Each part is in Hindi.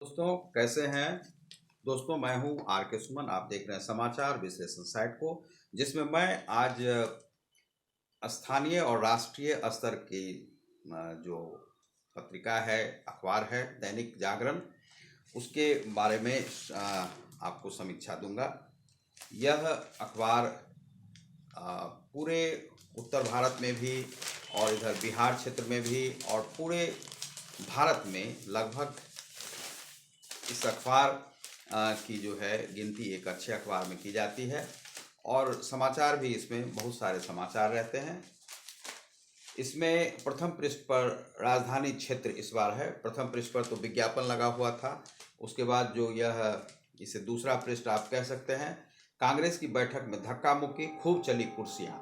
दोस्तों कैसे हैं। दोस्तों मैं हूं आर के सुमन। आप देख रहे हैं समाचार विश्लेषण साइट को, जिसमें मैं आज स्थानीय और राष्ट्रीय स्तर की जो पत्रिका है, अखबार है दैनिक जागरण, उसके बारे में आपको समीक्षा दूंगा। यह अखबार पूरे उत्तर भारत में भी और इधर बिहार क्षेत्र में भी और पूरे भारत में लगभग इस अखबार की जो है गिनती एक अच्छे अखबार में की जाती है और समाचार भी इसमें बहुत सारे समाचार रहते हैं। इसमें प्रथम पृष्ठ पर राजधानी क्षेत्र इस बार है। प्रथम पृष्ठ पर तो विज्ञापन लगा हुआ था। उसके बाद जो इसे दूसरा पृष्ठ आप कह सकते हैं। कांग्रेस की बैठक में धक्का मुक्की, खूब चली कुर्सियां।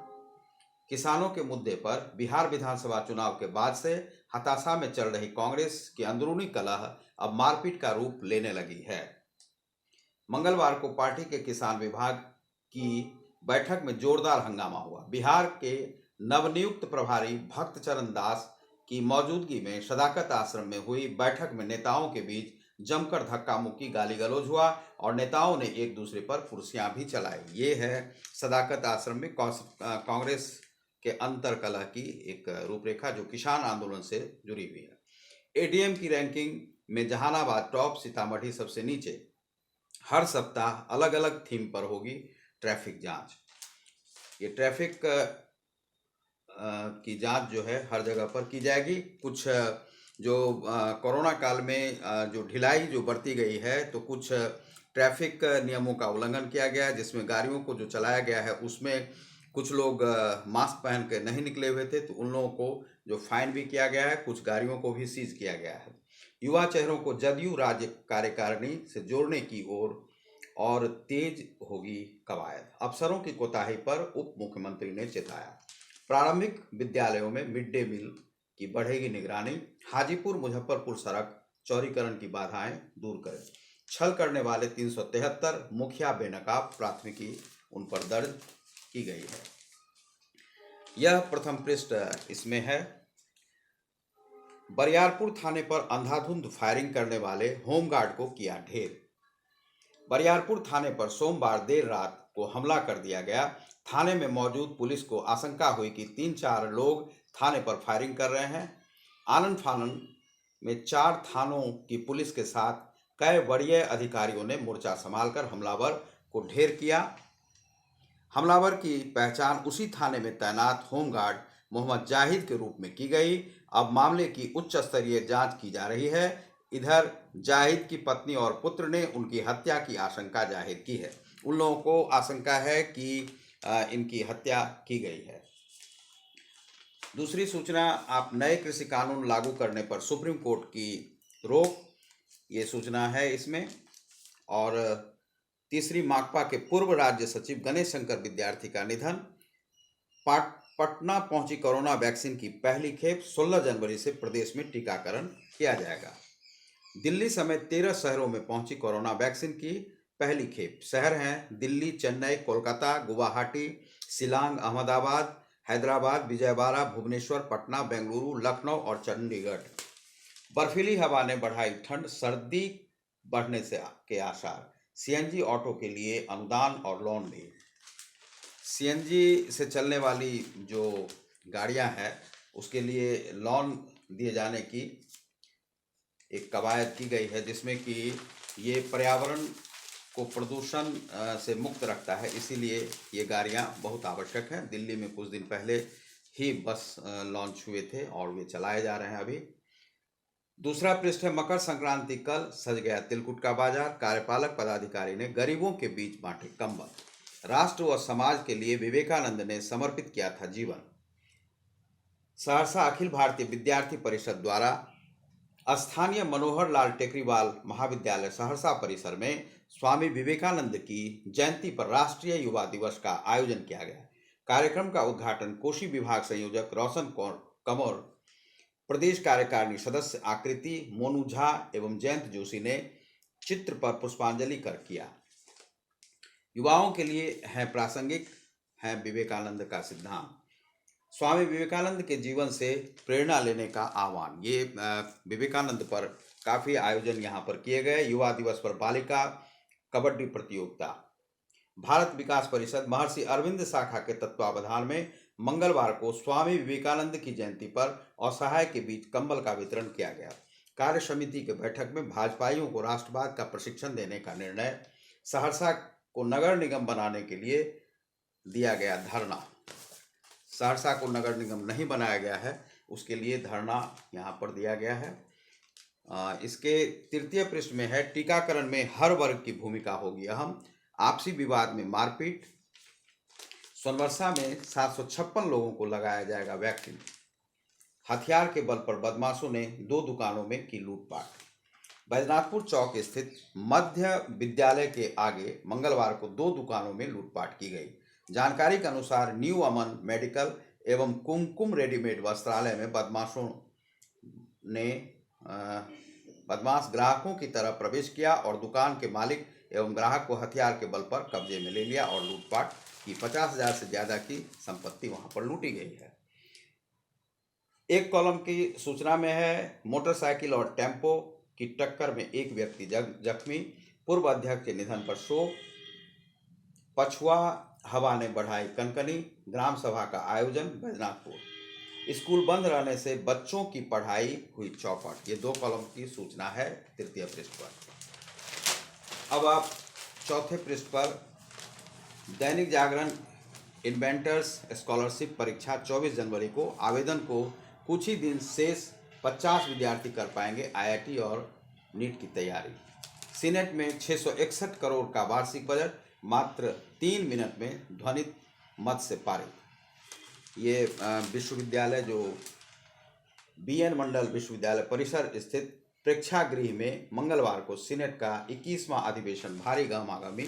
किसानों के मुद्दे पर बिहार विधानसभा चुनाव के बाद से हताशा में चल रही कांग्रेस की अंदरूनी कलह अब मारपीट का रूप लेने लगी है। मंगलवार को पार्टी के किसान विभाग की बैठक में जोरदार हंगामा हुआ। बिहार के नवनियुक्त प्रभारी भक्त चरण दास की मौजूदगी में सदाकत आश्रम में हुई बैठक में नेताओं के बीच जमकर धक्का मुक्की, गाली गलौज हुआ और नेताओं ने एक दूसरे पर कुर्सियां भी चलाई। ये है सदाकत आश्रम में कांग्रेस के अंतर कलह की एक रूपरेखा जो किसान आंदोलन से जुड़ी हुई है। एडीएम की रैंकिंग में जहानाबाद टॉप, सीतामढ़ी सबसे नीचे। हर सप्ताह अलग अलग थीम पर होगी ट्रैफिक जांच। ये ट्रैफिक की जांच जो है हर जगह पर की जाएगी। कुछ जो कोरोना काल में जो ढिलाई जो बरती गई है, तो कुछ ट्रैफिक नियमों का उल्लंघन किया गया है, जिसमें गाड़ियों को जो चलाया गया है उसमें कुछ लोग मास्क पहन के नहीं निकले हुए थे, तो उन लोगों को जो फाइन भी किया गया है। कुछ गाड़ियों को भी सीज किया गया है। युवा चेहरों को जदयू राज्य कार्यकारिणी से जोड़ने की ओर और तेज होगी कवायद। अफसरों की कोताही पर उप मुख्यमंत्री ने चेताया। प्रारंभिक विद्यालयों में मिड डे मील की बढ़ेगी निगरानी। हाजीपुर मुजफ्फरपुर सड़क चौड़ीकरण की बाधाएं दूर करें। छल करने वाले 373 मुखिया बेनकाब, प्राथमिकी उन पर दर्ज की गई है। यह प्रथम पृष्ठ इसमें है। बरियारपुर थाने पर अंधाधुंध फायरिंग करने वाले होमगार्ड को किया ढेर। बरियारपुर थाने पर सोमवार देर रात को हमला कर दिया गया। थाने में मौजूद पुलिस को आशंका हुई कि 3-4 लोग थाने पर फायरिंग कर रहे हैं। आनन फानन में 4 थानों की पुलिस के साथ कई वरीय अधिकारियों ने मोर्चा संभालकर हमलावर को ढेर किया। हमलावर की पहचान उसी थाने में तैनात होमगार्ड मोहम्मद जाहिद के रूप में की गई। अब मामले की उच्च स्तरीय जांच की जा रही है। इधर जाहिद की पत्नी और पुत्र ने उनकी हत्या की आशंका जाहिर की है। उन लोगों को आशंका है कि इनकी हत्या की गई है। दूसरी सूचना, आप नए कृषि कानून लागू करने पर सुप्रीम कोर्ट की रोक, ये सूचना है इसमें। और तीसरी, माकपा के पूर्व राज्य सचिव गणेश शंकर विद्यार्थी का निधन। पटना पहुंची कोरोना वैक्सीन की पहली खेप। 16 जनवरी से प्रदेश में टीकाकरण किया जाएगा। दिल्ली समेत 13 शहरों में पहुंची कोरोना वैक्सीन की पहली खेप। शहर हैं दिल्ली, चेन्नई, कोलकाता, गुवाहाटी, शिलांग, अहमदाबाद, हैदराबाद, विजयवाड़ा, भुवनेश्वर, पटना, बेंगलुरु, लखनऊ और चंडीगढ़। बर्फीली हवा ने बढ़ाई ठंड, सर्दी बढ़ने के आसार। सीएनजी ऑटो के लिए अनुदान और लोन भी। सीएनजी से चलने वाली जो गाड़ियां हैं उसके लिए लोन दिए जाने की एक कवायद की गई है, जिसमें कि ये पर्यावरण को प्रदूषण से मुक्त रखता है। इसीलिए ये गाड़ियां बहुत आवश्यक हैं। दिल्ली में कुछ दिन पहले ही बस लॉन्च हुए थे और वे चलाए जा रहे हैं अभी। दूसरा पृष्ठ है, मकर संक्रांति कल, सज गया तिलकुट का बाजार। कार्यपालक पदाधिकारी ने गरीबों के बीच बांटे कंबल। राष्ट्र व समाज के लिए विवेकानंद ने समर्पित किया था जीवन। सहरसा अखिल भारतीय विद्यार्थी परिषद द्वारा स्थानीय मनोहर लाल टेकरीवाल महाविद्यालय सहरसा परिसर में स्वामी विवेकानंद की जयंती पर राष्ट्रीय युवा दिवस का आयोजन किया गया। कार्यक्रम का उद्घाटन कोशी विभाग संयोजक रोशन कंवर, प्रदेश कार्यकारिणी सदस्य आकृति मोनू झा एवं जयंत जोशी ने चित्र पर पुष्पांजलि कर किया। युवाओं के लिए है प्रासंगिक है विवेकानंद का सिद्धांत। स्वामी विवेकानंद के जीवन से प्रेरणा लेने का आह्वान। ये विवेकानंद पर काफ़ी आयोजन यहाँ पर किए गए। युवा दिवस पर बालिका कबड्डी प्रतियोगिता। भारत विकास परिषद महर्षि अरविंद शाखा के तत्वावधान में मंगलवार को स्वामी विवेकानंद की जयंती पर असहाय के बीच कंबल का वितरण किया गया। कार्य समिति की बैठक में भाजपाइयों को राष्ट्रवाद का प्रशिक्षण देने का निर्णय। सहरसा को नगर निगम बनाने के लिए दिया गया धरना। सहरसा को नगर निगम नहीं बनाया गया है, उसके लिए धरना यहाँ पर दिया गया है। इसके तृतीय पृष्ठ में है, टीकाकरण में हर वर्ग की भूमिका होगी अहम। आपसी विवाद में मारपीट। सोनवर्षा में 756 लोगों को लगाया जाएगा वैक्सीन। हथियार के बल पर बदमाशों ने 2 दुकानों में की लूटपाट। बैजनाथपुर चौक स्थित मध्य विद्यालय के आगे मंगलवार को 2 दुकानों में लूटपाट की गई। जानकारी के अनुसार न्यू अमन मेडिकल एवं कुमकुम रेडीमेड वस्त्रालय में बदमाश ग्राहकों की तरह प्रवेश किया और दुकान के मालिक एवं ग्राहक को हथियार के बल पर कब्जे में ले लिया और लूटपाट की। 50,000 से ज्यादा की संपत्ति वहां पर लूटी गई है। एक कॉलम की सूचना में है, मोटरसाइकिल और टेम्पो की टक्कर में एक व्यक्ति जख्मी। पूर्व अध्यक्ष के निधन पर शोक। पछुआ हवा ने बढ़ाई कनकनी। ग्राम सभा का आयोजन बैजनाथपुर। स्कूल बंद रहने से बच्चों की पढ़ाई हुई चौपट। ये 2 कॉलम की सूचना है तृतीय पृष्ठ पर। अब आप चौथे पृष्ठ पर दैनिक जागरण इन्वेंटर्स स्कॉलरशिप परीक्षा 24 जनवरी को। आवेदन को कुछ ही दिन शेष 50 विद्यार्थी कर पाएंगे आईआईटी और नीट की तैयारी। सीनेट में 661 करोड़ का वार्षिक बजट मात्र 3 मिनट में ध्वनित मत से पारित। ये विश्वविद्यालय जो बीएन मंडल विश्वविद्यालय परिसर स्थित प्रेक्षागृह में मंगलवार को सीनेट का 21वां अधिवेशन भारी गहमागहमी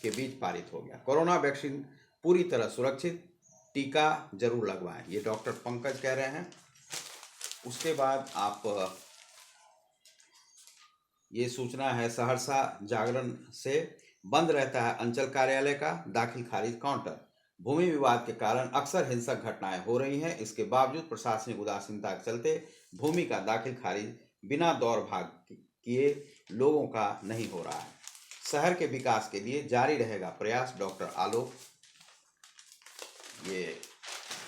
के बीच पारित हो गया। कोरोना वैक्सीन पूरी तरह सुरक्षित, टीका जरूर लगवाएं, ये डॉक्टर पंकज कह रहे हैं। उसके बाद आप ये सूचना है सहरसा जागरण से, बंद रहता है अंचल कार्यालय का दाखिल खारिज काउंटर। भूमि विवाद के कारण अक्सर हिंसक घटनाएं हो रही हैं, इसके बावजूद प्रशासनिक उदासीनता के चलते भूमि का दाखिल खारिज बिना दौड़ भाग किए लोगों का नहीं हो रहा है। शहर के विकास के लिए जारी रहेगा प्रयास, डॉक्टर आलोक। ये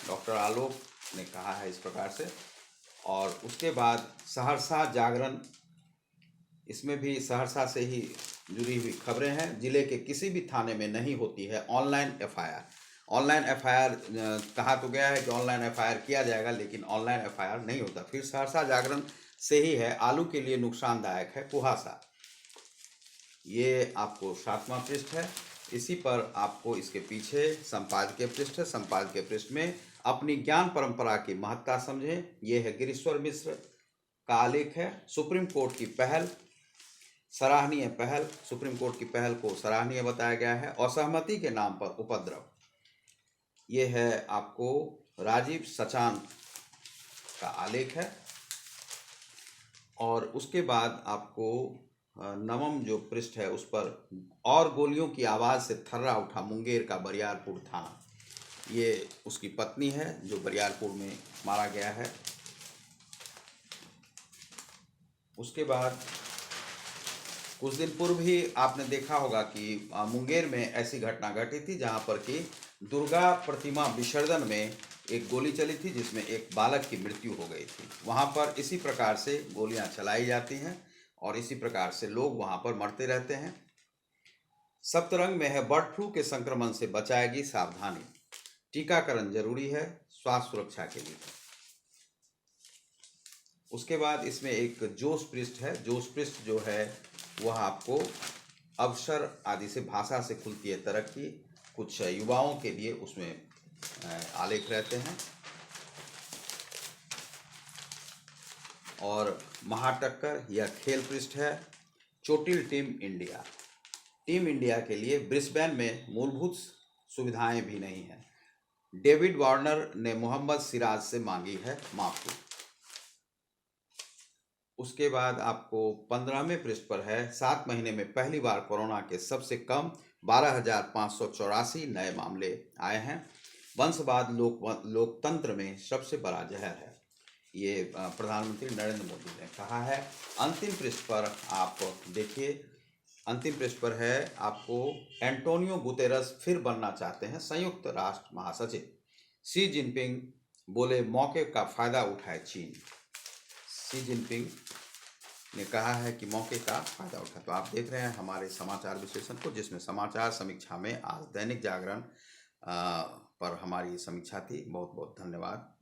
डॉक्टर आलोक ने कहा है इस प्रकार से। और उसके बाद सहरसा जागरण, इसमें भी सहरसा से ही जुड़ी हुई खबरें हैं। जिले के किसी भी थाने में नहीं होती है ऑनलाइन एफआईआर। ऑनलाइन एफआईआर कहा तो गया है कि ऑनलाइन एफआईआर किया जाएगा, लेकिन ऑनलाइन एफआईआर नहीं होता। फिर सहरसा जागरण से ही है, आलू के लिए नुकसानदायक है कुहासा। ये आपको 7वां पृष्ठ है। इसी पर आपको इसके पीछे संपादकीय पृष्ठ है। संपादकीय पृष्ठ में अपनी ज्ञान परंपरा की महत्ता समझें, ये है गिरीश्वर मिश्र का आलेख है। सुप्रीम कोर्ट की पहल, सराहनीय पहल। सुप्रीम कोर्ट की पहल को सराहनीय बताया गया है। असहमति के नाम पर उपद्रव, ये है आपको राजीव सचान का आलेख है। और उसके बाद आपको 9वां जो पृष्ठ है उस पर, और गोलियों की आवाज़ से थर्रा उठा मुंगेर का बरियारपुर थाना। ये उसकी पत्नी है जो बरियारपुर में मारा गया है। उसके बाद कुछ दिन पूर्व ही आपने देखा होगा कि मुंगेर में ऐसी घटना घटी थी जहां पर कि दुर्गा प्रतिमा विसर्जन में एक गोली चली थी जिसमें एक बालक की मृत्यु हो गई थी। वहां पर इसी प्रकार से गोलियां चलाई जाती हैं और इसी प्रकार से लोग वहां पर मरते रहते हैं। सप्तरंग में है, बर्ड फ्लू के संक्रमण से बचाएगी सावधानी, टीकाकरण जरूरी है स्वास्थ्य सुरक्षा के लिए। उसके बाद इसमें एक जोश पृष्ठ है। जोश पृष्ठ जो है वह आपको अवसर आदि से, भाषा से खुलती है तरक्की, कुछ युवाओं के लिए उसमें आलेख रहते हैं। और महाटक्कर यह खेल पृष्ठ है। चोटिल टीम इंडिया, टीम इंडिया के लिए ब्रिस्बेन में मूलभूत सुविधाएं भी नहीं है। डेविड वार्नर ने मोहम्मद सिराज से मांगी है माफी। उसके बाद आपको 15वें पृष्ठ पर है, 7 महीने में पहली बार कोरोना के सबसे कम 12,584 नए मामले आए हैं। वंशवाद लोकतंत्र में सबसे बड़ा जहर है। ये प्रधानमंत्री नरेंद्र मोदी ने कहा है। अंतिम पृष्ठ पर आप देखिए, अंतिम पृष्ठ पर है आपको, एंटोनियो गुतेरस फिर बनना चाहते हैं संयुक्त राष्ट्र महासचिव। शी जिनपिंग बोले मौके का फायदा उठाए चीन। शी जिनपिंग ने कहा है कि मौके का फायदा उठा। तो आप देख रहे हैं हमारे समाचार विश्लेषण को, जिसमें समाचार समीक्षा में आज दैनिक जागरण पर हमारी समीक्षा थी। बहुत बहुत धन्यवाद।